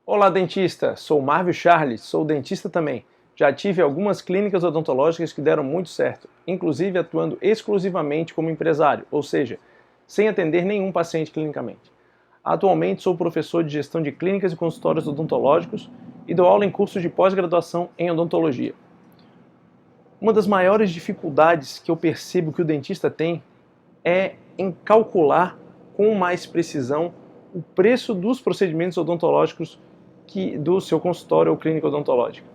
Olá, dentista! Sou Marvio Charles, sou dentista também. Já tive algumas clínicas odontológicas que deram muito certo, inclusive atuando exclusivamente como empresário, ou seja, sem atender nenhum paciente clinicamente. Atualmente sou professor de gestão de clínicas e consultórios odontológicos e dou aula em cursos de pós-graduação em odontologia. Uma das maiores dificuldades que eu percebo que o dentista tem é em calcular com mais precisão o preço dos procedimentos odontológicos do seu consultório ou clínica odontológica.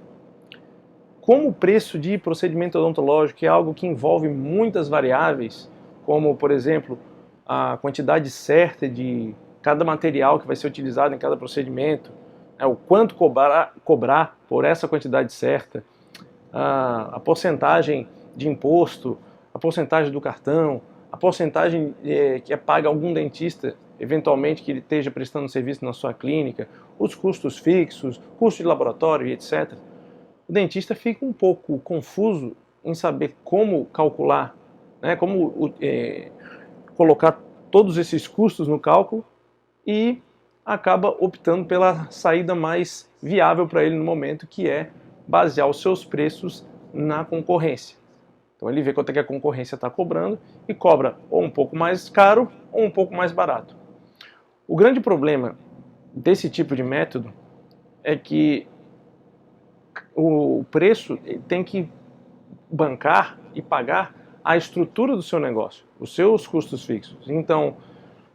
Como o preço de procedimento odontológico é algo que envolve muitas variáveis, como, por exemplo, a quantidade certa de cada material que vai ser utilizado em cada procedimento, o quanto cobrar por essa quantidade certa, a porcentagem de imposto, a porcentagem do cartão, a porcentagem que é paga a algum dentista, eventualmente que ele esteja prestando serviço na sua clínica, os custos fixos, custo de laboratório e etc. O dentista fica um pouco confuso em saber como calcular, né, como colocar todos esses custos no cálculo e acaba optando pela saída mais viável para ele no momento, que é basear os seus preços na concorrência. Então ele vê quanto é que a concorrência está cobrando e cobra ou um pouco mais caro ou um pouco mais barato. O grande problema desse tipo de método é que o preço tem que bancar e pagar a estrutura do seu negócio, os seus custos fixos. Então,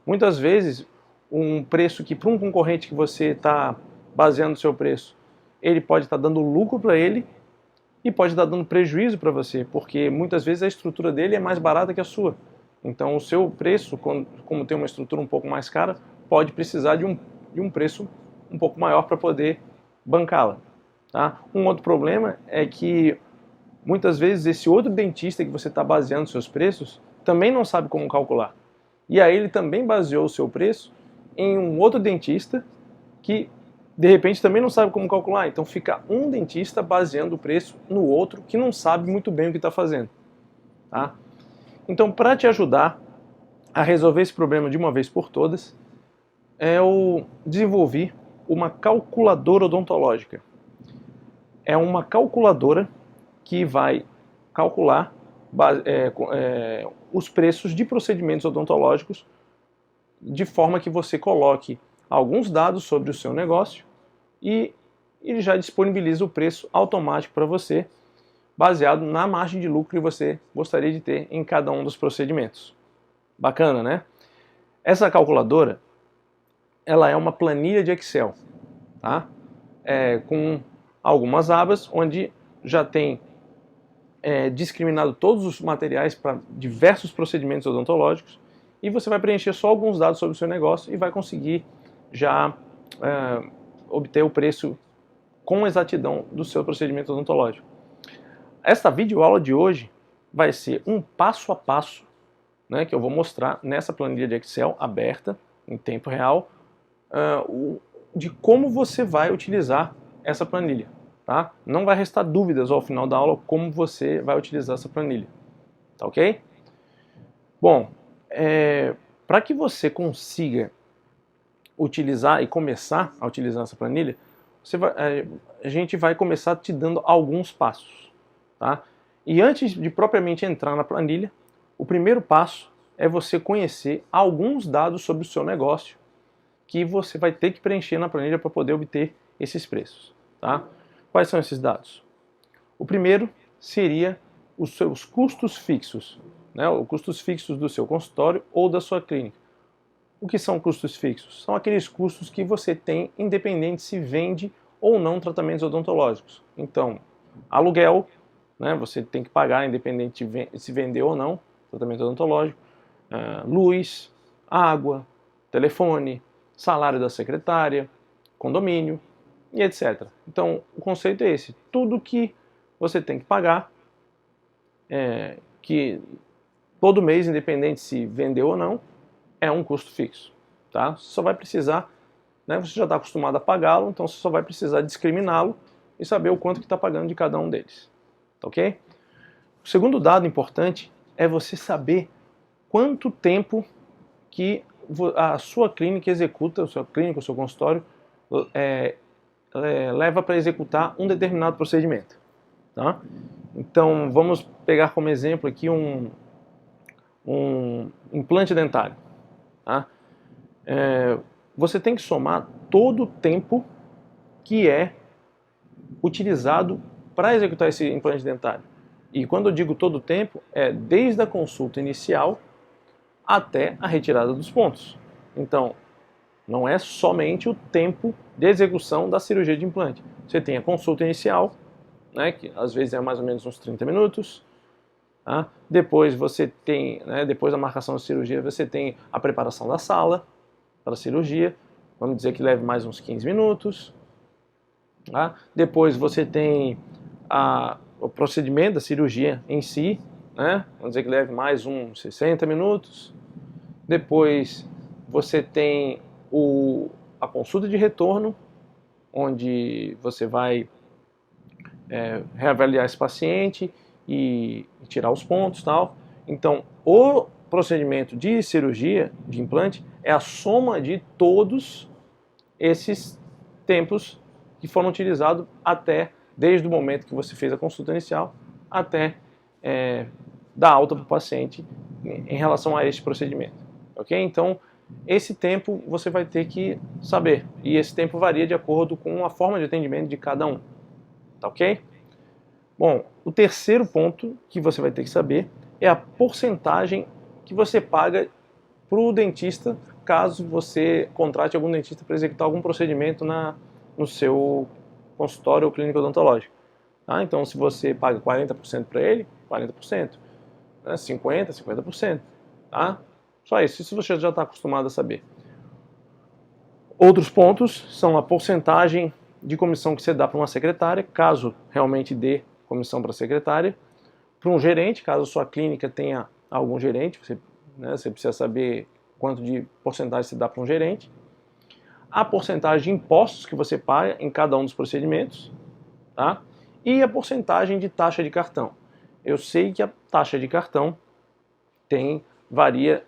muitas vezes, um preço que para um concorrente que você está baseando o seu preço, ele pode estar dando lucro para ele e pode estar dando prejuízo para você, porque muitas vezes a estrutura dele é mais barata que a sua. Então, o seu preço, como tem uma estrutura um pouco mais cara, pode precisar de um preço um pouco maior para poder bancá-la. Tá? Um outro problema é que muitas vezes esse outro dentista que você está baseando seus preços também não sabe como calcular. E aí ele também baseou o seu preço em um outro dentista que de repente também não sabe como calcular. Então fica um dentista baseando o preço no outro que não sabe muito bem o que está fazendo. Tá? Então, para te ajudar a resolver esse problema de uma vez por todas, eu desenvolvi uma calculadora odontológica. É uma calculadora que vai calcular os preços de procedimentos odontológicos de forma que você coloque alguns dados sobre o seu negócio e ele já disponibiliza o preço automático para você, baseado na margem de lucro que você gostaria de ter em cada um dos procedimentos. Bacana, né? Essa calculadora, ela é uma planilha de Excel, tá? Com algumas abas onde já tem discriminado todos os materiais para diversos procedimentos odontológicos e você vai preencher só alguns dados sobre o seu negócio e vai conseguir já obter o preço com exatidão do seu procedimento odontológico. Esta videoaula de hoje vai ser um passo a passo, né, que eu vou mostrar nessa planilha de Excel aberta, em tempo real, de como você vai utilizar essa planilha. Tá? Não vai restar dúvidas ao final da aula como você vai utilizar essa planilha. Tá ok? Bom, para que você consiga utilizar e começar a utilizar essa planilha, a gente vai começar te dando alguns passos. Tá? E antes de propriamente entrar na planilha, o primeiro passo é você conhecer alguns dados sobre o seu negócio que você vai ter que preencher na planilha para poder obter esses preços. Tá? Quais são esses dados? O primeiro seria os seus custos fixos, né? Os custos fixos do seu consultório ou da sua clínica. O que são custos fixos? São aqueles custos que você tem independente se vende ou não tratamentos odontológicos. Então, aluguel, né? Você tem que pagar independente se vender ou não tratamento odontológico, luz, água, telefone, salário da secretária, condomínio e etc. Então, o conceito é esse. Tudo que você tem que pagar, que todo mês, independente se vendeu ou não, é um custo fixo. Tá? Você só vai precisar, né, você já está acostumado a pagá-lo, então você só vai precisar discriminá-lo e saber o quanto que está pagando de cada um deles. Tá ok? O segundo dado importante é você saber quanto tempo que a sua clínica executa, a sua clínica, o seu consultório, leva para executar um determinado procedimento. Tá? Então, vamos pegar como exemplo aqui um implante dentário. Tá? Você tem que somar todo o tempo que é utilizado para executar esse implante dentário. E quando eu digo todo o tempo, é desde a consulta inicial até a retirada dos pontos. Então, não é somente o tempo de execução da cirurgia de implante. Você tem a consulta inicial, né, que às vezes é mais ou menos uns 30 minutos. Tá? Depois você tem, depois da marcação da cirurgia, você tem a preparação da sala para a cirurgia. Vamos dizer que leve mais uns 15 minutos. Tá? Depois você tem o procedimento da cirurgia em si, né? Vamos dizer que leve mais uns 60 minutos. Depois você tem a consulta de retorno, onde você vai reavaliar esse paciente e tirar os pontos, tal. Então, o procedimento de cirurgia de implante é a soma de todos esses tempos que foram utilizados desde o momento que você fez a consulta inicial até dar alta para o paciente em relação a este procedimento. Ok? Então, esse tempo você vai ter que saber. E esse tempo varia de acordo com a forma de atendimento de cada um. Tá ok? Bom, o terceiro ponto que você vai ter que saber é a porcentagem que você paga para o dentista caso você contrate algum dentista para executar algum procedimento no seu consultório ou clínica odontológica. Tá? Então, se você paga 40% para ele, 40%. 50%, 50%. Tá? Só isso você já está acostumado a saber. Outros pontos são a porcentagem de comissão que você dá para uma secretária, caso realmente dê comissão para a secretária, para um gerente, caso a sua clínica tenha algum gerente, você precisa saber quanto de porcentagem você dá para um gerente, a porcentagem de impostos que você paga em cada um dos procedimentos, tá? E a porcentagem de taxa de cartão. Eu sei que a taxa de cartão varia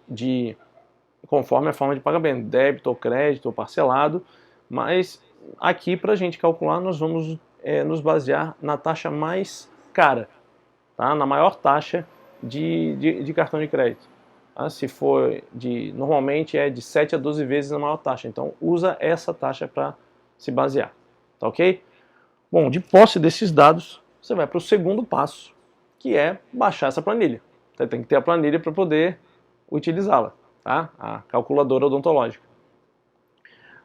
conforme a forma de pagamento, débito ou crédito ou parcelado, mas aqui para a gente calcular nós vamos nos basear na taxa mais cara, tá? Na maior taxa de cartão de crédito. Tá? Se for normalmente é de 7 a 12 vezes a maior taxa, então usa essa taxa para se basear, tá ok? Bom, de posse desses dados, você vai para o segundo passo, que é baixar essa planilha. Você tem que ter a planilha para poder utilizá-la, tá? A calculadora odontológica.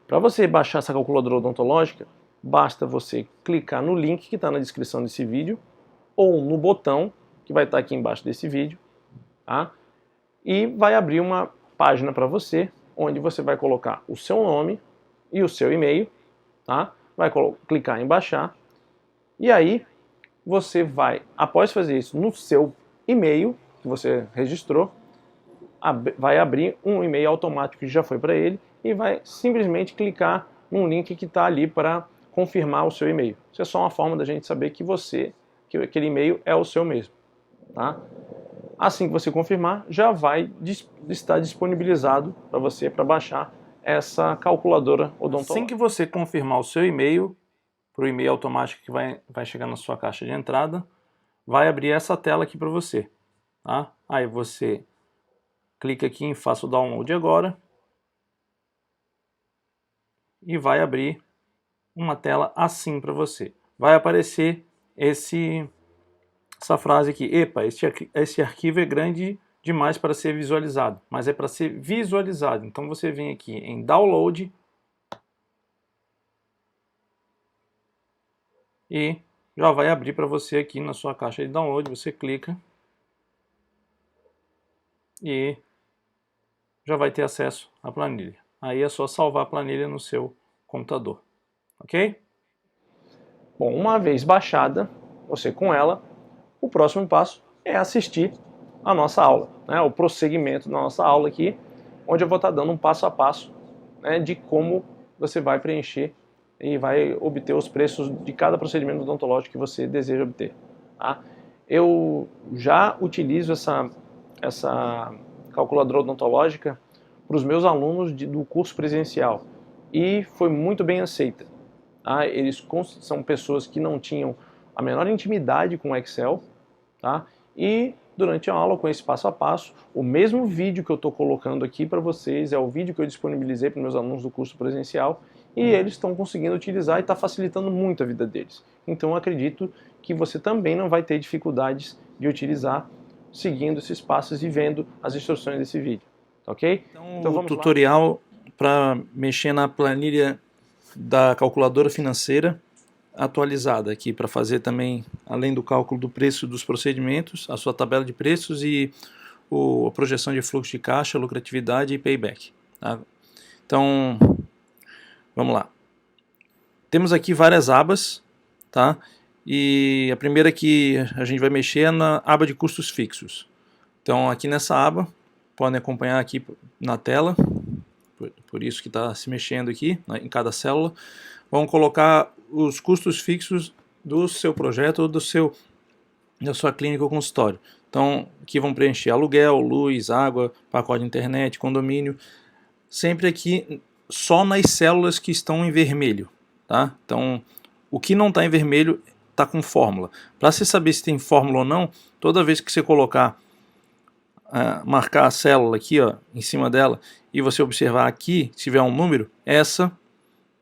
Para você baixar essa calculadora odontológica, basta você clicar no link que está na descrição desse vídeo ou no botão que vai estar aqui embaixo desse vídeo, tá? E vai abrir uma página para você, onde você vai colocar o seu nome e o seu e-mail, tá? Vai clicar em baixar, e aí você vai, após fazer isso no seu e-mail que você registrou, vai abrir um e-mail automático que já foi para ele e vai simplesmente clicar num link que está ali para confirmar o seu e-mail. Isso é só uma forma da gente saber que aquele e-mail é o seu mesmo, tá? Assim que você confirmar, já vai estar disponibilizado para você para baixar essa calculadora odontológica. Assim que você confirmar o seu e-mail, para o e-mail automático que vai chegar na sua caixa de entrada, vai abrir essa tela aqui para você. Tá? Aí você clica aqui em Faça o download agora e vai abrir uma tela assim para você. Vai aparecer essa frase aqui: epa, esse arquivo é grande demais para ser visualizado, mas é para ser visualizado. Então você vem aqui em Download e já vai abrir para você aqui na sua caixa de download. Você clica e já vai ter acesso à planilha. Aí é só salvar a planilha no seu computador, ok? Bom, uma vez baixada, você com ela, o próximo passo é assistir a nossa aula, né? O prosseguimento da nossa aula aqui, onde eu vou estar dando um passo a passo, né, de como você vai preencher e vai obter os preços de cada procedimento odontológico que você deseja obter. Tá? Eu já utilizo essa calculadora odontológica para os meus alunos do curso presencial e foi muito bem aceita. tá? São pessoas que não tinham a menor intimidade com o Excel, tá? E durante a aula, com esse passo a passo, o mesmo vídeo que eu estou colocando aqui para vocês é o vídeo que eu disponibilizei para meus alunos do curso presencial, e eles estão conseguindo utilizar e está facilitando muito a vida deles. Então eu acredito que você também não vai ter dificuldades de utilizar seguindo esses passos e vendo as instruções desse vídeo, ok? Então vamos lá. Tutorial para mexer na planilha da calculadora financeira atualizada aqui, para fazer também, além do cálculo do preço dos procedimentos, a sua tabela de preços e a projeção de fluxo de caixa, lucratividade e payback, tá? Então, vamos lá. Temos aqui várias abas, tá? E a primeira que a gente vai mexer é na aba de custos fixos. Então, aqui nessa aba, podem acompanhar aqui na tela, por isso que está se mexendo aqui, em cada célula. Vamos colocar os custos fixos do seu projeto ou da sua clínica ou consultório. Então, aqui vão preencher aluguel, luz, água, pacote de internet, condomínio. Sempre aqui só nas células que estão em vermelho, tá? Então, o que não está em vermelho está com fórmula. Para você saber se tem fórmula ou não, toda vez que você colocar, marcar a célula aqui, ó, em cima dela, e você observar aqui, se tiver um número, essa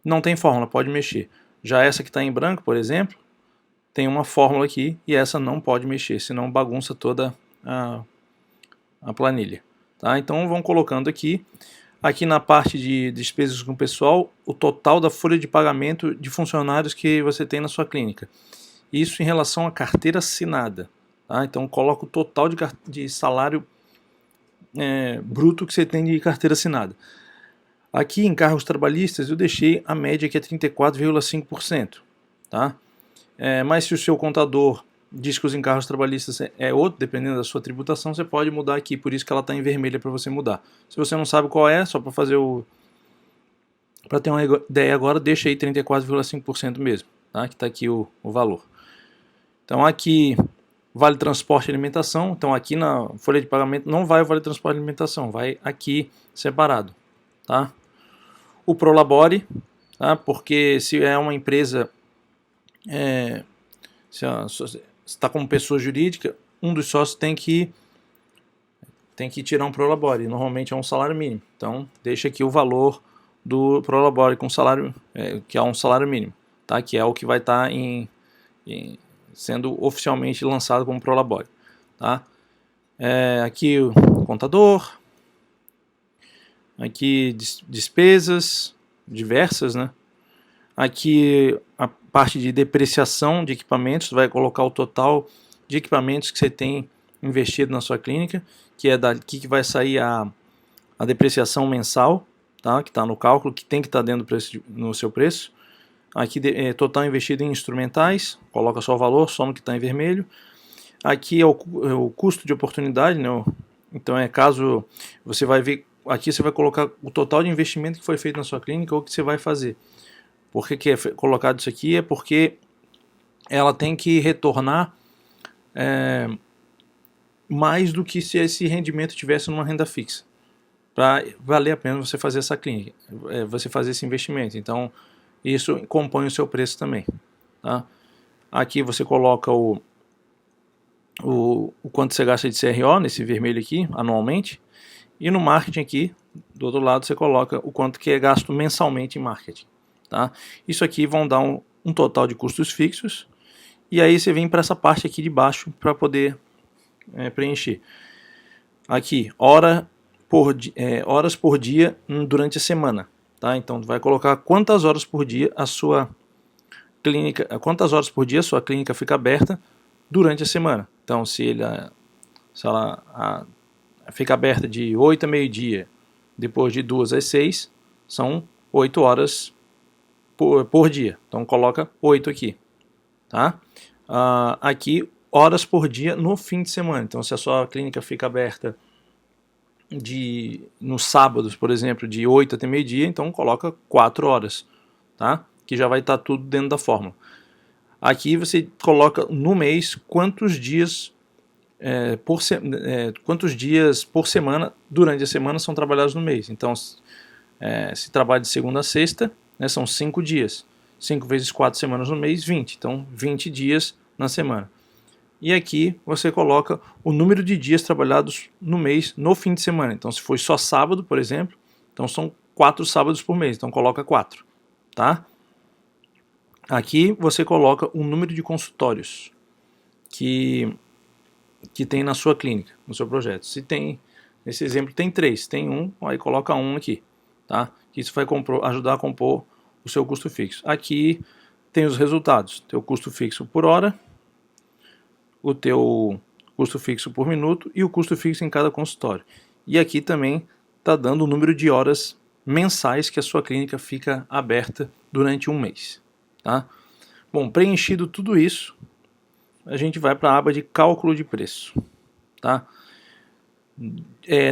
não tem fórmula, pode mexer. Já essa que está em branco, por exemplo, tem uma fórmula aqui e essa não pode mexer, senão bagunça toda a planilha, tá? Então vão colocando aqui. Aqui na parte de despesas com o pessoal, o total da folha de pagamento de funcionários que você tem na sua clínica. Isso em relação à carteira assinada, tá? Então coloca o total de salário bruto que você tem de carteira assinada. Aqui em cargos trabalhistas eu deixei a média que é 34,5%, tá? Mas se o seu contador diz que os encargos trabalhistas é outro, dependendo da sua tributação, você pode mudar aqui, por isso que ela está em vermelha para você mudar. Se você não sabe qual é, só para fazer para ter uma ideia agora, deixa aí 34,5% mesmo, tá? Que está aqui o valor. Então aqui vale transporte e alimentação, então aqui na folha de pagamento não vai o vale transporte e alimentação, vai aqui separado, tá? O Prolabore, tá? Porque se é uma empresa, se está como pessoa jurídica, um dos sócios tem que tirar um Prolabore, normalmente é um salário mínimo, então deixa aqui o valor do Prolabore com salário, que é um salário mínimo, tá? Que é o que vai estar sendo oficialmente lançado como Prolabore, tá? Aqui o contador, aqui despesas diversas, né? Aqui a parte de depreciação de equipamentos, vai colocar o total de equipamentos que você tem investido na sua clínica, que é daqui que vai sair a depreciação mensal, tá? Que está no cálculo, que tem que estar dentro no seu preço. Aqui total investido em instrumentais, coloca só o valor, só no que está em vermelho. Aqui é o custo de oportunidade, né? Então caso você vai ver, aqui você vai colocar o total de investimento que foi feito na sua clínica ou que você vai fazer. Por que é colocado isso aqui? É porque ela tem que retornar mais do que se esse rendimento tivesse numa renda fixa, para valer a pena você fazer essa clínica, você fazer esse investimento. Então isso compõe o seu preço também, tá? Aqui você coloca o quanto você gasta de CRO, nesse vermelho aqui, anualmente. E no marketing aqui, do outro lado, você coloca o quanto que é gasto mensalmente em marketing, tá? Isso aqui vão dar um total de custos fixos. E aí você vem para essa parte aqui de baixo para poder preencher. Aqui, horas por dia durante a semana. Tá? Então vai colocar quantas horas por dia a sua clínica fica aberta durante a semana. Então se ela fica aberta de 8 a meio-dia, depois de 2 às 6, são 8 horas por dia. Então coloca 8 aqui, tá? Aqui horas por dia no fim de semana. Então se a sua clínica fica aberta nos sábados, por exemplo, de 8 até meio-dia, então coloca 4 horas, tá? Que já vai estar tudo dentro da fórmula. Aqui você coloca no mês quantos dias por semana, durante a semana, são trabalhados no mês. Então, se trabalha de segunda a sexta, né, são 5 dias. 5 vezes 4 semanas no mês, 20. Então, 20 dias na semana. E aqui você coloca o número de dias trabalhados no mês no fim de semana. Então, se foi só sábado, por exemplo, então são 4 sábados por mês. Então, coloca 4, tá? Aqui você coloca o número de consultórios que tem na sua clínica, no seu projeto. Se tem, nesse exemplo tem 3, tem 1, aí coloca 1 aqui, tá? Isso vai ajudar a compor o seu custo fixo. Aqui tem os resultados, teu custo fixo por hora, o teu custo fixo por minuto e o custo fixo em cada consultório. E aqui também está dando o número de horas mensais que a sua clínica fica aberta durante um mês, tá? Bom, preenchido tudo isso, a gente vai para a aba de cálculo de preço, tá?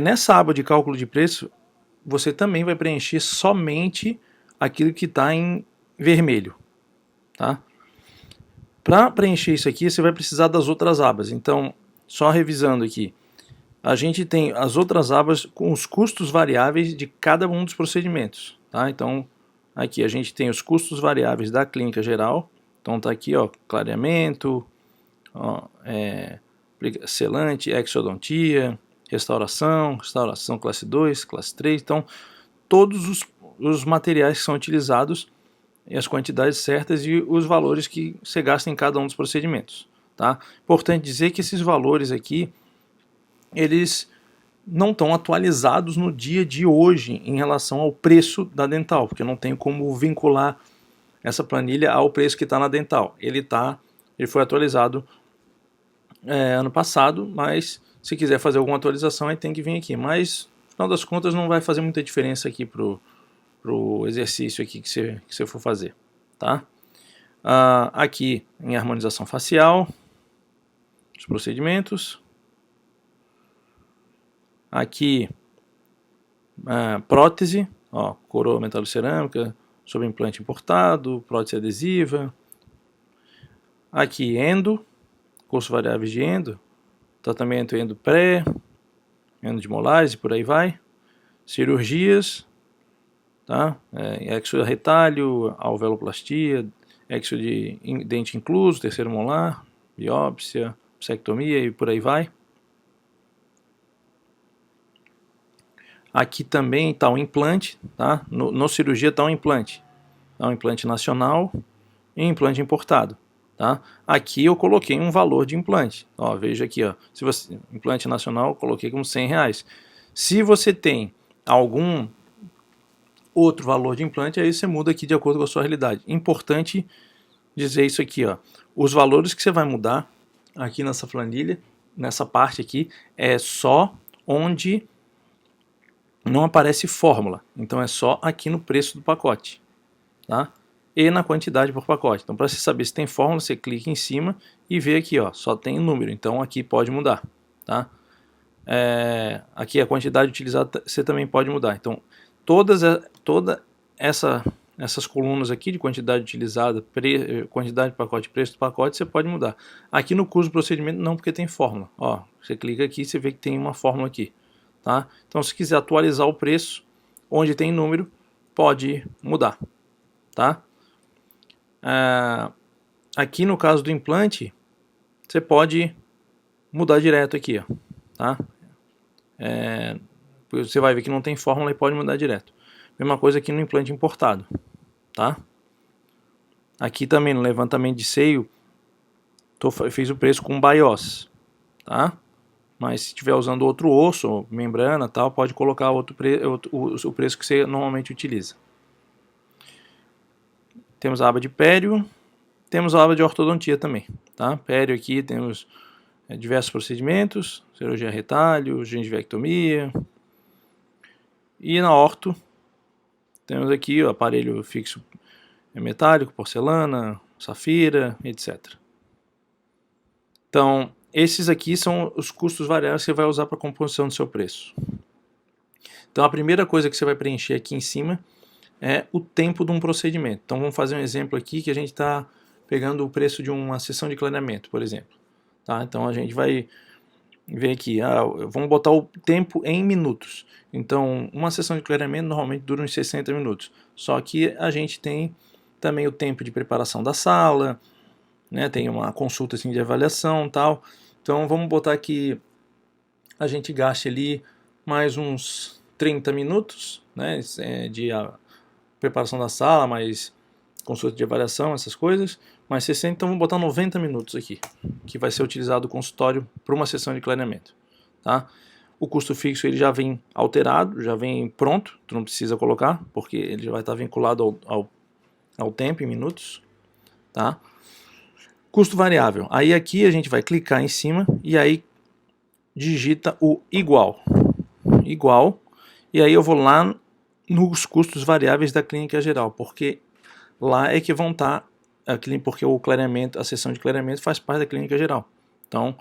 Nessa aba de cálculo de preço, você também vai preencher somente aquilo que está em vermelho, tá? Para preencher isso aqui, você vai precisar das outras abas. Então, só revisando aqui, a gente tem as outras abas com os custos variáveis de cada um dos procedimentos, tá? Então, aqui a gente tem os custos variáveis da clínica geral. Então, tá aqui, ó, clareamento, ó, selante, exodontia, restauração classe 2, classe 3. Então, todos os materiais que são utilizados e as quantidades certas e os valores que você gasta em cada um dos procedimentos, tá? Importante dizer que esses valores aqui, eles não estão atualizados no dia de hoje em relação ao preço da dental, porque não tem como vincular essa planilha ao preço que está na dental. Ele foi atualizado ano passado, mas se quiser fazer alguma atualização, aí tem que vir aqui. Mas, no final das contas, não vai fazer muita diferença aqui pro exercício aqui que você for fazer, tá? Aqui em harmonização facial, os procedimentos. Aqui, prótese, ó, coroa metalocerâmica, sob implante importado, prótese adesiva. Aqui endo, custos variáveis de endo, tratamento endo pré, endo de molares e por aí vai. Cirurgias, tá? Exo-retalho, alveoloplastia, exo de dente incluso, terceiro molar, biópsia, bisektomia e por aí vai. Aqui também está o implante, tá? No cirurgia está um implante nacional e um implante importado, tá? Aqui eu coloquei um valor de implante, ó, veja aqui, ó, se você implante nacional eu coloquei como R$100. Se você tem algum outro valor de implante, aí você muda aqui de acordo com a sua realidade. Importante dizer isso aqui, ó, os valores que você vai mudar aqui nessa planilha, nessa parte aqui, é só onde não aparece fórmula, então é só aqui no preço do pacote, tá? E na quantidade por pacote. Então, para você saber se tem fórmula, você clica em cima e vê aqui, ó, só tem número, então aqui pode mudar, tá? Aqui a quantidade utilizada você também pode mudar. Então, todas essas colunas aqui de quantidade utilizada, quantidade de pacote, preço do pacote, você pode mudar. Aqui no custo do procedimento não, porque tem fórmula. Ó, você clica aqui e você vê que tem uma fórmula aqui. Tá? Então, se quiser atualizar o preço, onde tem número, pode mudar. Tá? Aqui no caso do implante, você pode mudar direto aqui. Ó, tá? Você vai ver que não tem fórmula e pode mudar direto. Mesma coisa aqui no implante importado. Tá? Aqui também no levantamento de seio, fiz o preço com BIOS. Tá? Mas se estiver usando outro osso, membrana, tal, pode colocar o preço que você normalmente utiliza. Temos a aba de pério, temos a aba de ortodontia também. Tá? Pério aqui temos diversos procedimentos, cirurgia retalho, gengivectomia. E na orto, temos aqui o aparelho fixo metálico, porcelana, safira, etc. Então, esses aqui são os custos variáveis que você vai usar para a composição do seu preço. Então, a primeira coisa que você vai preencher aqui em cima é o tempo de um procedimento. Então, vamos fazer um exemplo aqui que a gente está pegando o preço de uma sessão de clareamento, por exemplo. Tá? Então, a gente vai ver aqui, vamos botar o tempo em minutos. Então, uma sessão de clareamento normalmente dura uns 60 minutos. Só que a gente tem também o tempo de preparação da sala, né? Tem uma consulta assim, de avaliação e tal. Então vamos botar que a gente gaste ali mais uns 30 minutos, né? De preparação da sala, mais consulta de avaliação, essas coisas, mais 60, então vamos botar 90 minutos aqui, que vai ser utilizado o consultório para uma sessão de clareamento, tá? O custo fixo ele já vem alterado, já vem pronto, tu não precisa colocar, porque ele já vai estar vinculado ao tempo, em minutos, tá? Custo variável, aí aqui a gente vai clicar em cima e aí digita o igual, e aí eu vou lá nos custos variáveis da clínica geral, porque lá é que vão estar, porque o clareamento, a sessão de clareamento faz parte da clínica geral. Então,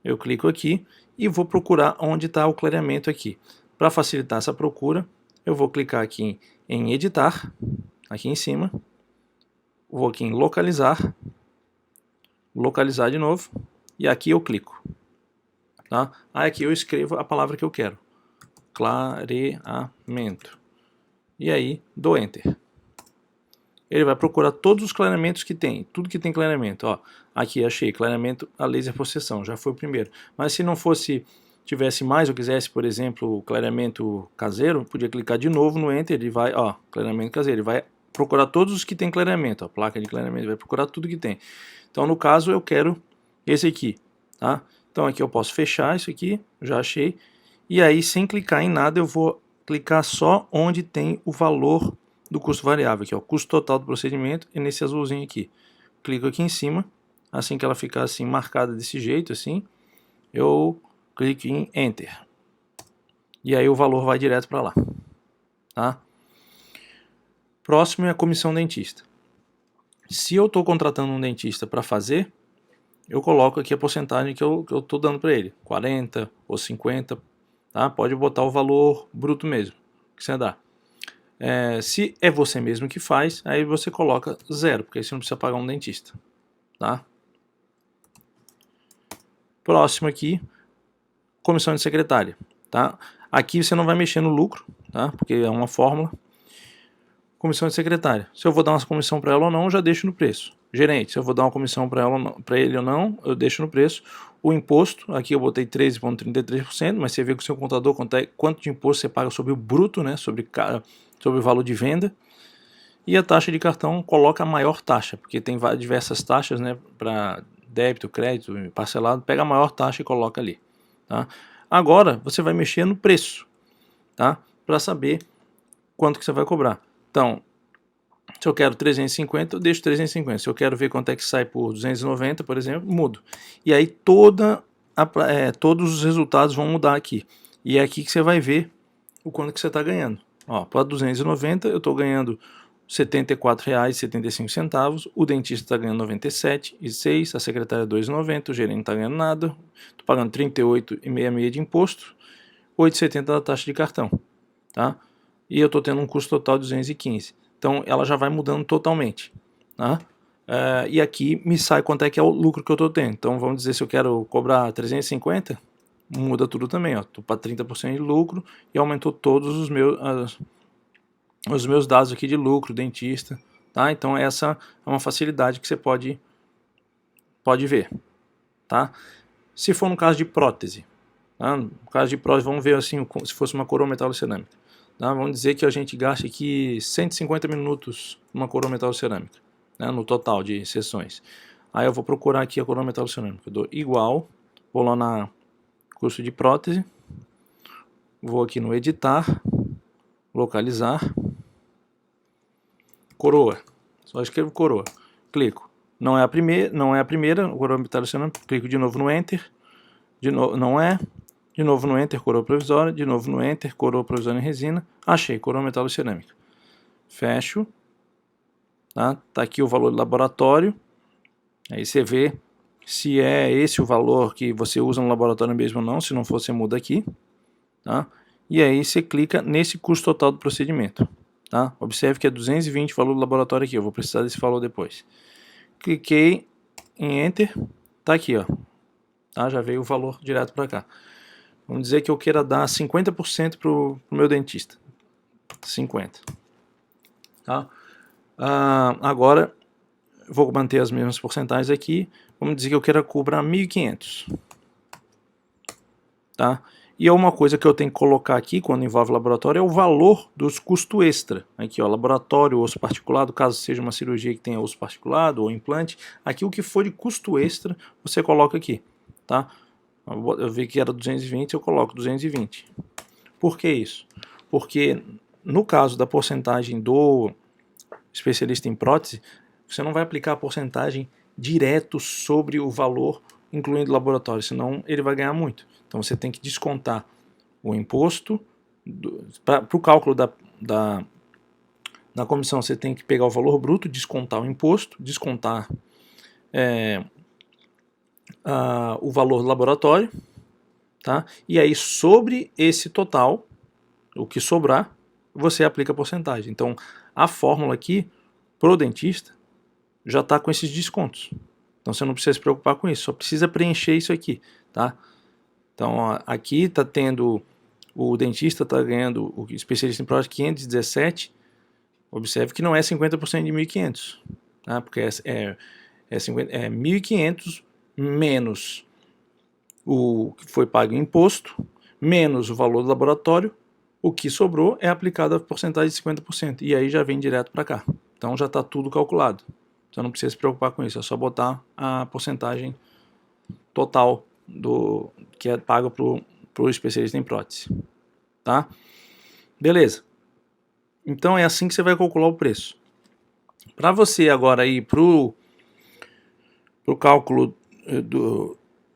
eu clico aqui e vou procurar onde está o clareamento aqui. Para facilitar essa procura, eu vou clicar aqui em editar, aqui em cima, vou aqui em localizar de novo, e aqui eu clico. Tá? Aí aqui eu escrevo a palavra que eu quero, clareamento, e aí dou Enter. Ele vai procurar todos os clareamentos que tem, tudo que tem clareamento. Ó, aqui achei clareamento a laser por seção, já foi o primeiro. Mas se não tivesse mais, ou quisesse, por exemplo, clareamento caseiro, podia clicar de novo no Enter, ele vai, ó, clareamento caseiro, ele vai procurar todos os que tem clareamento, ó, placa de clareamento, vai procurar tudo que tem. Então, no caso, eu quero esse aqui, tá? Então, aqui eu posso fechar isso aqui, já achei, e aí, sem clicar em nada, eu vou clicar só onde tem o valor do custo variável, aqui, ó, custo total do procedimento, e nesse azulzinho aqui. Clico aqui em cima, assim que ela ficar assim marcada desse jeito, assim, eu clico em Enter. E aí o valor vai direto para lá, tá? Próximo é a comissão dentista. Se eu estou contratando um dentista para fazer, eu coloco aqui a porcentagem que eu estou dando para ele, 40 ou 50, tá? Pode botar o valor bruto mesmo, que você dá. Se é você mesmo que faz, aí você coloca 0, porque aí você não precisa pagar um dentista, tá? Próximo aqui, comissão de secretária, tá? Aqui você não vai mexer no lucro, tá? Porque é uma fórmula. Comissão de secretária, se eu vou dar uma comissão para ela ou não, eu já deixo no preço. Gerente, se eu vou dar uma comissão para ele ou não, eu deixo no preço. O imposto, aqui eu botei 13,33%, mas você vê que o seu contador quanto de imposto você paga sobre o bruto, né? Sobre o valor de venda. E a taxa de cartão coloca a maior taxa, porque tem diversas taxas, né, para débito, crédito, parcelado, pega a maior taxa e coloca ali, tá? Agora você vai mexer no preço, tá? Para saber quanto que você vai cobrar. Então, se eu quero 350, eu deixo 350. Se eu quero ver quanto é que sai por 290, por exemplo, mudo. E aí todos os resultados vão mudar aqui. E é aqui que você vai ver o quanto que você está ganhando. Para 290 eu estou ganhando R$ 74,75, o dentista está ganhando R$ 97,06, a secretária R$ 2,90, o gerente não está ganhando nada, estou pagando R$ 38,66 de imposto, R$ 8,70 da taxa de cartão, tá? E eu estou tendo um custo total de 215. Então ela já vai mudando totalmente, tá? E aqui me sai quanto é que é o lucro que eu estou tendo. Então vamos dizer, se eu quero cobrar 350, muda tudo também, estou para 30% de lucro e aumentou todos os meus dados aqui de lucro, dentista, tá? Então essa é uma facilidade que você pode ver, tá? Se for no caso de prótese, tá? No caso de prótese, vamos ver assim, se fosse uma coroa metalocerâmica, tá? Vamos dizer que a gente gasta aqui 150 minutos numa coroa metalocerâmica, né? No total de sessões. Aí eu vou procurar aqui a coroa metalocerâmica, eu dou igual, vou lá na custo de prótese, vou aqui no editar, localizar, coroa, só escrevo coroa, clico, não é a primeira, coroa metalocerâmica, clico de novo no Enter, de novo no Enter, coroa provisória, de novo no Enter, coroa provisória em resina, achei, coroa metalocerâmica, fecho, tá aqui o valor do laboratório, aí você vê se é esse o valor que você usa no laboratório mesmo ou não, se não for você muda aqui, tá? E aí você clica nesse custo total do procedimento, tá? Observe que é 220 o valor do laboratório aqui, eu vou precisar desse valor depois. Cliquei em Enter, tá aqui, ó, tá? Já veio o valor direto para cá. Vamos dizer que eu queira dar 50% para o meu dentista, 50, tá? Agora, vou manter as mesmas porcentagens aqui. Vamos dizer que eu quero cobrar 1.500. Tá? E uma coisa que eu tenho que colocar aqui, quando envolve laboratório, é o valor dos custos extra. Aqui, ó, laboratório, osso particulado, caso seja uma cirurgia que tenha osso particulado ou implante. Aqui, o que for de custo extra, você coloca aqui. Tá? Eu vi que era 220, eu coloco 220. Por que isso? Porque no caso da porcentagem do especialista em prótese, você não vai aplicar a porcentagem direto sobre o valor, incluindo o laboratório, senão ele vai ganhar muito. Então você tem que descontar o imposto, para o cálculo da comissão você tem que pegar o valor bruto, descontar o imposto, descontar o valor do laboratório, tá? E aí sobre esse total, o que sobrar, você aplica a porcentagem. Então a fórmula aqui, pro dentista, já está com esses descontos. Então você não precisa se preocupar com isso, só precisa preencher isso aqui, tá? Então ó, aqui está tendo, o dentista está ganhando, o especialista em prótese 517, observe que não é 50% de 1.500, tá? Porque é 1.500 menos o que foi pago em imposto, menos o valor do laboratório, o que sobrou é aplicado a porcentagem de 50%, e aí já vem direto para cá. Então já está tudo calculado. Então não precisa se preocupar com isso, é só botar a porcentagem total que é paga para o especialista em prótese. Tá? Beleza. Então é assim que você vai calcular o preço. Para você agora ir para o cálculo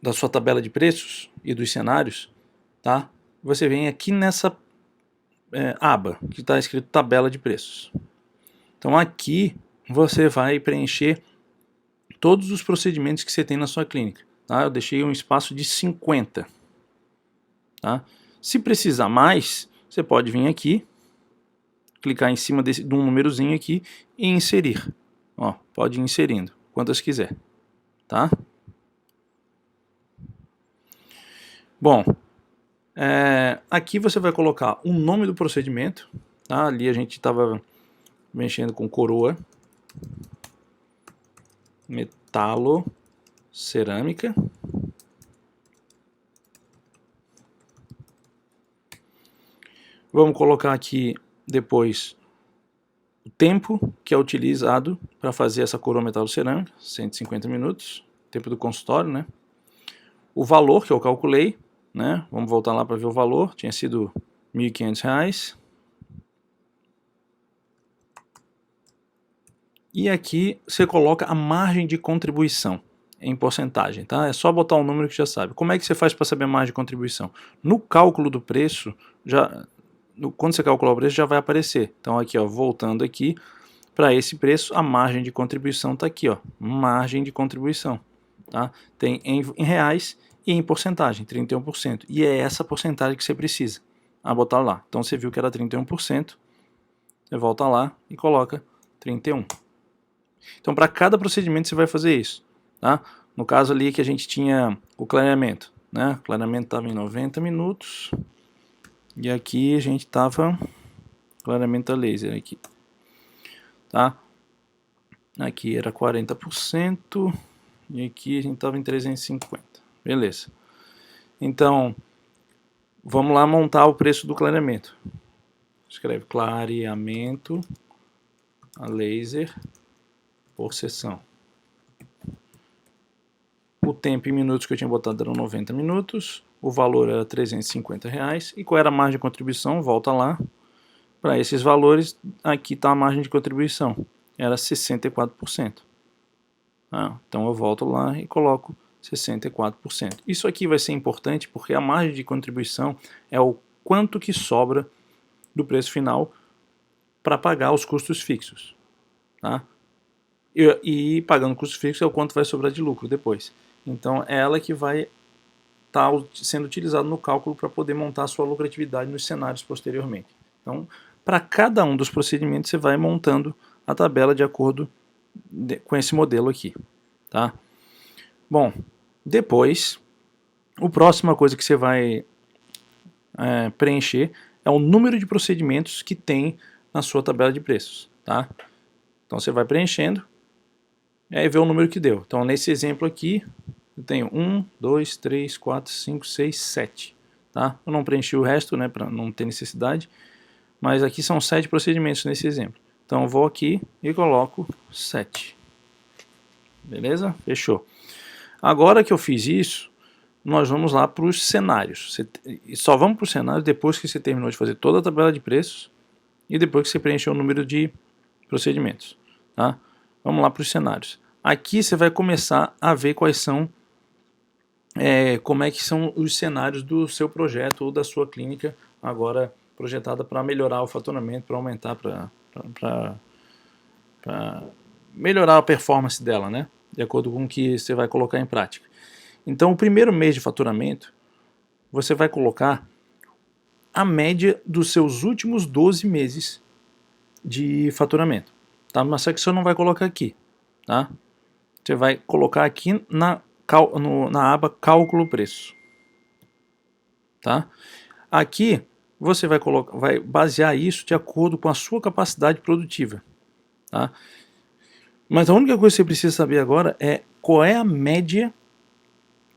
da sua tabela de preços e dos cenários, tá? Você vem aqui nessa aba que está escrito tabela de preços. Então aqui você vai preencher todos os procedimentos que você tem na sua clínica. Tá? Eu deixei um espaço de 50. Tá? Se precisar mais, você pode vir aqui, clicar em cima de um númerozinho aqui e inserir. Ó, pode ir inserindo quantas quiser. Tá? Bom, aqui você vai colocar o nome do procedimento. Tá? Ali a gente estava mexendo com coroa, metalo, cerâmica. Vamos colocar aqui depois o tempo que é utilizado para fazer essa coroa metalo-cerâmica, 150 minutos, tempo do consultório, né? O valor que eu calculei, né? Vamos voltar lá para ver o valor, tinha sido R$ 1.500. E aqui você coloca a margem de contribuição em porcentagem, tá? É só botar um número que já sabe. Como é que você faz para saber a margem de contribuição? No cálculo do preço, quando você calcular o preço já vai aparecer. Então aqui, ó, voltando aqui para esse preço, a margem de contribuição está aqui, ó, margem de contribuição, tá? Tem em reais e em porcentagem, 31%. E é essa porcentagem que você precisa botar lá. Então você viu que era 31%, você volta lá e coloca 31%. Então para cada procedimento você vai fazer isso, tá? No caso ali que a gente tinha o clareamento, né? O clareamento estava em 90 minutos. E aqui a gente estava clareamento a laser aqui, tá? Aqui era 40% e aqui a gente estava em 350, beleza. Então, vamos lá montar o preço do clareamento. Escreve clareamento a laser por sessão. O tempo em minutos que eu tinha botado eram 90 minutos. O valor era R$ 350. E qual era a margem de contribuição? Volta lá. Para esses valores, aqui está a margem de contribuição. Era 64%. Então eu volto lá e coloco 64%. Isso aqui vai ser importante porque a margem de contribuição é o quanto que sobra do preço final para pagar os custos fixos. Tá? E pagando custos fixos é o quanto vai sobrar de lucro depois. Então é ela que vai estar sendo utilizada no cálculo para poder montar a sua lucratividade nos cenários posteriormente. Então, para cada um dos procedimentos você vai montando a tabela de acordo com esse modelo aqui. Tá? Bom, depois, a próxima coisa que você vai preencher é o número de procedimentos que tem na sua tabela de preços. Tá? Então você vai preenchendo e aí vê o número que deu. Então nesse exemplo aqui, eu tenho 1, 2, 3, 4, 5, 6, 7. Tá? Eu não preenchi o resto, né, para não ter necessidade, mas aqui são 7 procedimentos nesse exemplo. Então eu vou aqui e coloco 7. Beleza? Fechou. Agora que eu fiz isso, nós vamos lá para os cenários. Só vamos para os cenários depois que você terminou de fazer toda a tabela de preços e depois que você preencheu o número de procedimentos. Tá? Vamos lá para os cenários. Aqui você vai começar a ver quais são, como é que são os cenários do seu projeto ou da sua clínica agora projetada para melhorar o faturamento, para aumentar, para melhorar a performance dela, né? De acordo com o que você vai colocar em prática. Então, o primeiro mês de faturamento, você vai colocar a média dos seus últimos 12 meses de faturamento. Tá? Mas só que você não vai colocar aqui. Tá? Você vai colocar aqui na aba Cálculo Preço. Tá? Aqui, você vai basear isso de acordo com a sua capacidade produtiva. Tá? Mas a única coisa que você precisa saber agora é qual é a média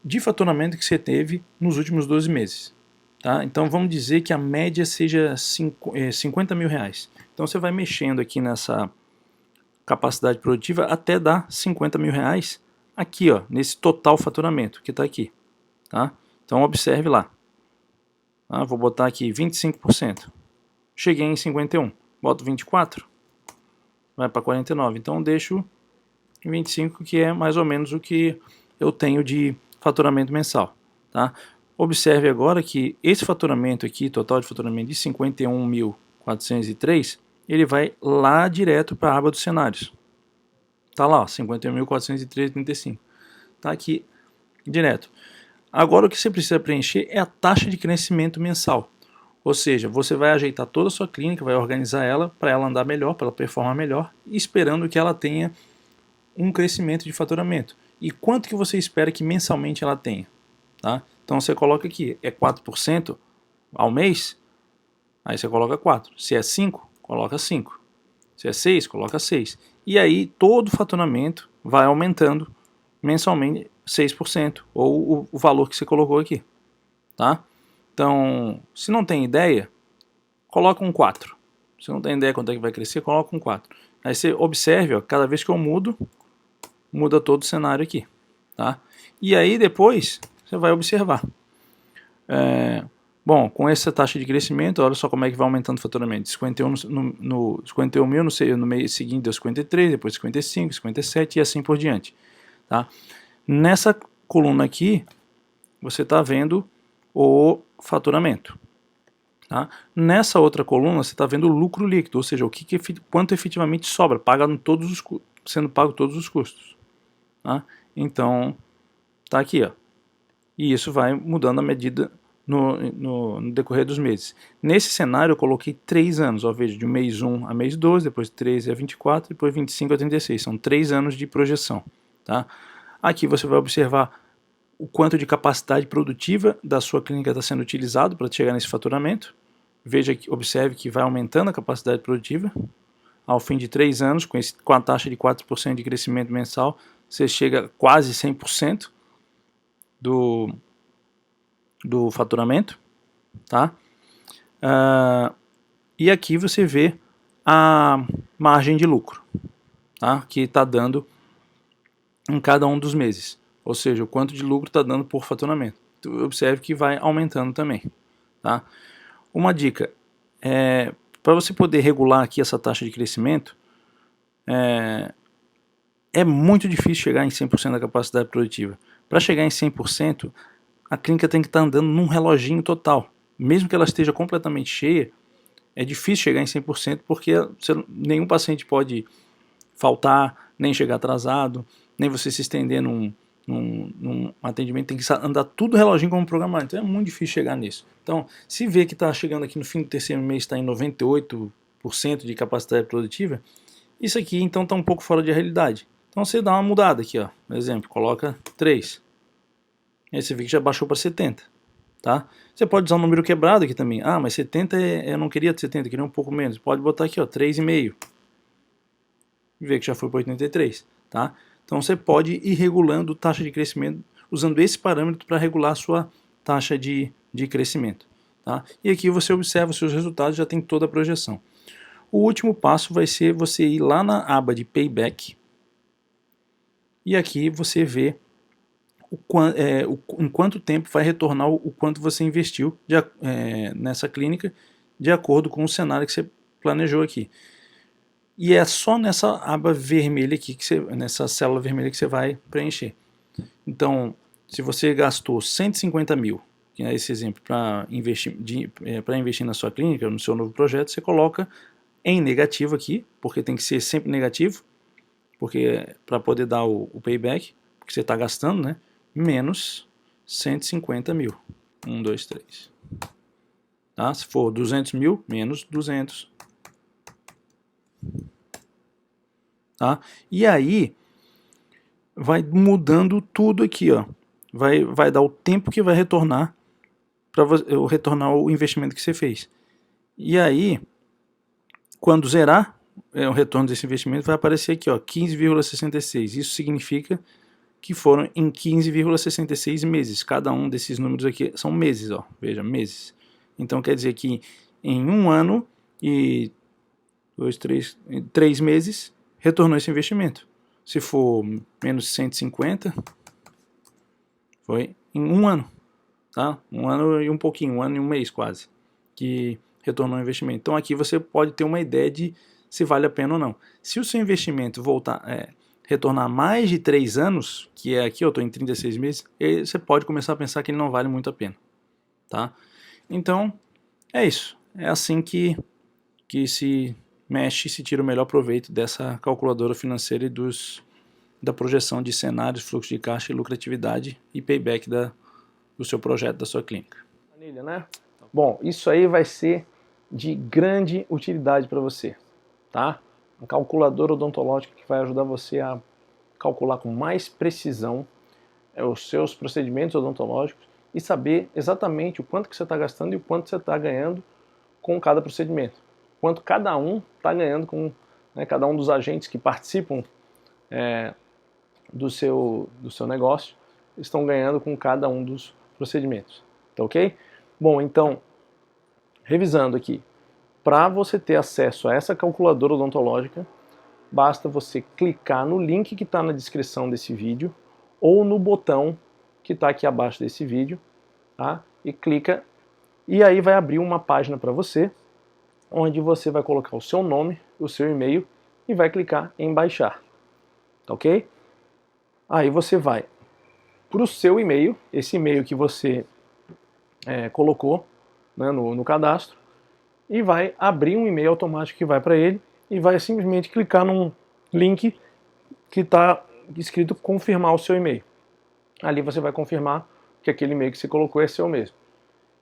de faturamento que você teve nos últimos 12 meses. Tá? Então vamos dizer que a média seja 50 mil reais. Então você vai mexendo aqui nessa capacidade produtiva até dar 50 mil reais aqui, ó, nesse total faturamento que está aqui. Tá? Então observe lá. Tá? Vou botar aqui 25%. Cheguei em 51. Boto 24. Vai para 49. Então deixo 25, que é mais ou menos o que eu tenho de faturamento mensal. Tá? Observe agora que esse faturamento aqui, total de faturamento de 51.403, ele vai lá direto para a aba dos cenários. Tá lá, 51.403,35. Tá aqui direto. Agora o que você precisa preencher é a taxa de crescimento mensal. Ou seja, você vai ajeitar toda a sua clínica, vai organizar ela para ela andar melhor, para ela performar melhor, esperando que ela tenha um crescimento de faturamento. E quanto que você espera que mensalmente ela tenha? Tá? Então você coloca aqui, é 4% ao mês? Aí você coloca 4. Se é 5, coloca 5. Se é 6, coloca 6. E aí todo o faturamento vai aumentando mensalmente 6%, ou o valor que você colocou aqui. Tá? Então, se não tem ideia, coloca um 4. Se não tem ideia quanto é que vai crescer, coloca um 4. Aí você observe, ó, cada vez que eu mudo, muda todo o cenário aqui. Tá? E aí depois você vai observar. Bom, com essa taxa de crescimento, olha só como é que vai aumentando o faturamento. 51 51 mil no mês seguinte deu 53, depois 55, 57 e assim por diante. Tá? Nessa coluna aqui, você está vendo o faturamento. Tá? Nessa outra coluna, você está vendo o lucro líquido, ou seja, quanto efetivamente sobra, sendo pago todos os custos. Tá? Então, tá aqui, ó. E isso vai mudando à medida no decorrer dos meses. Nesse cenário eu coloquei 3 anos, ó, veja, de mês 1 a mês 12, depois 13 a 24, depois 25 a 36. São 3 anos de projeção. Tá? Aqui você vai observar o quanto de capacidade produtiva da sua clínica está sendo utilizado para chegar nesse faturamento. Veja que, observe que vai aumentando a capacidade produtiva. Ao fim de 3 anos, com a taxa de 4% de crescimento mensal, você chega a quase 100% do faturamento. Tá? E aqui você vê a margem de lucro, tá? Que está dando em cada um dos meses. Ou seja, o quanto de lucro está dando por faturamento. Observe que vai aumentando também. Tá? Uma dica, para você poder regular aqui essa taxa de crescimento, é muito difícil chegar em 100% da capacidade produtiva. Para chegar em 100%, a clínica tem que estar andando num reloginho total. Mesmo que ela esteja completamente cheia, é difícil chegar em 100% porque nenhum paciente pode faltar, nem chegar atrasado, nem você se estender num atendimento, tem que andar tudo reloginho como programado. Então é muito difícil chegar nisso. Então, se vê que está chegando aqui no fim do terceiro mês, está em 98% de capacidade produtiva, isso aqui então está um pouco fora de realidade. Então você dá uma mudada aqui, ó. Por exemplo, coloca 3. Aí você vê que já baixou para 70. Tá? Você pode usar um número quebrado aqui também. Ah, mas 70 eu não queria 70, eu queria um pouco menos. Pode botar aqui, ó, 3,5. e ver que já foi para 83, tá? Então você pode ir regulando taxa de crescimento usando esse parâmetro para regular a sua taxa de crescimento, tá? E aqui você observa os seus resultados, já tem toda a projeção. O último passo vai ser você ir lá na aba de Payback e aqui você vê em quanto tempo vai retornar o quanto você investiu nessa clínica de acordo com o cenário que você planejou aqui. E é só nessa aba vermelha aqui, nessa célula vermelha que você vai preencher. Então, se você gastou 150 mil, que é esse exemplo, para investir na sua clínica, no seu novo projeto, você coloca em negativo aqui, porque tem que ser sempre negativo, porque para poder dar o payback, porque você está gastando, né? Menos 150 mil. 1, 2, 3. Tá? Se for 200 mil, menos 200. Tá? E aí, vai mudando tudo aqui, ó. Vai dar o tempo que vai retornar para retornar o investimento que você fez. E aí, quando zerar o retorno desse investimento, vai aparecer aqui, ó, 15,66. Isso significa que foram em 15,66 meses. Cada um desses números aqui são meses, ó. Veja, meses. Então quer dizer que em 1 ano e 3 meses retornou esse investimento. Se for menos 150, foi em 1 ano, tá? 1 ano e um pouquinho, 1 ano e 1 mês quase, que retornou o investimento. Então aqui você pode ter uma ideia de se vale a pena ou não. Se o seu investimento retornar mais de 3 anos, que é aqui eu estou em 36 meses, aí você pode começar a pensar que ele não vale muito a pena, tá? Então é isso, é assim que se mexe e se tira o melhor proveito dessa calculadora financeira e da projeção de cenários, fluxo de caixa, lucratividade e payback do seu projeto, da sua clínica. Né? Bom, isso aí vai ser de grande utilidade para você, tá? Uma calculadora odontológica que vai ajudar você a calcular com mais precisão os seus procedimentos odontológicos e saber exatamente o quanto que você está gastando e o quanto você está ganhando com cada procedimento. Quanto cada um está ganhando com, né, cada um dos agentes que participam do seu negócio estão ganhando com cada um dos procedimentos. Tá ok? Bom, então, revisando aqui, para você ter acesso a essa calculadora odontológica, basta você clicar no link que está na descrição desse vídeo ou no botão que está aqui abaixo desse vídeo, tá? E clica, e aí vai abrir uma página para você, onde você vai colocar o seu nome, o seu e-mail e vai clicar em baixar, tá ok? Aí você vai para o seu e-mail, esse e-mail que você colocou, né, no cadastro, e vai abrir um e-mail automático que vai para ele e vai simplesmente clicar num link que está escrito confirmar o seu e-mail. Ali você vai confirmar que aquele e-mail que você colocou é seu mesmo.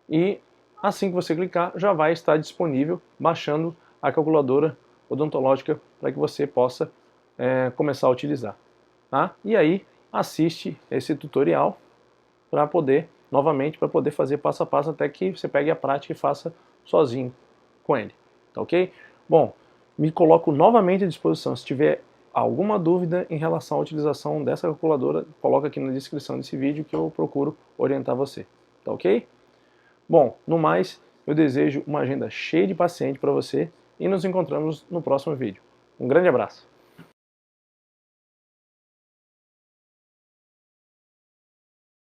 E assim que você clicar, já vai estar disponível baixando a calculadora odontológica para que você possa começar a utilizar. Tá? E aí assiste esse tutorial para poder fazer passo a passo até que você pegue a prática e faça sozinho com ele, tá ok? Bom, me coloco novamente à disposição. Se tiver alguma dúvida em relação à utilização dessa calculadora, coloca aqui na descrição desse vídeo que eu procuro orientar você, tá ok? Bom, no mais, eu desejo uma agenda cheia de paciente para você e nos encontramos no próximo vídeo. Um grande abraço!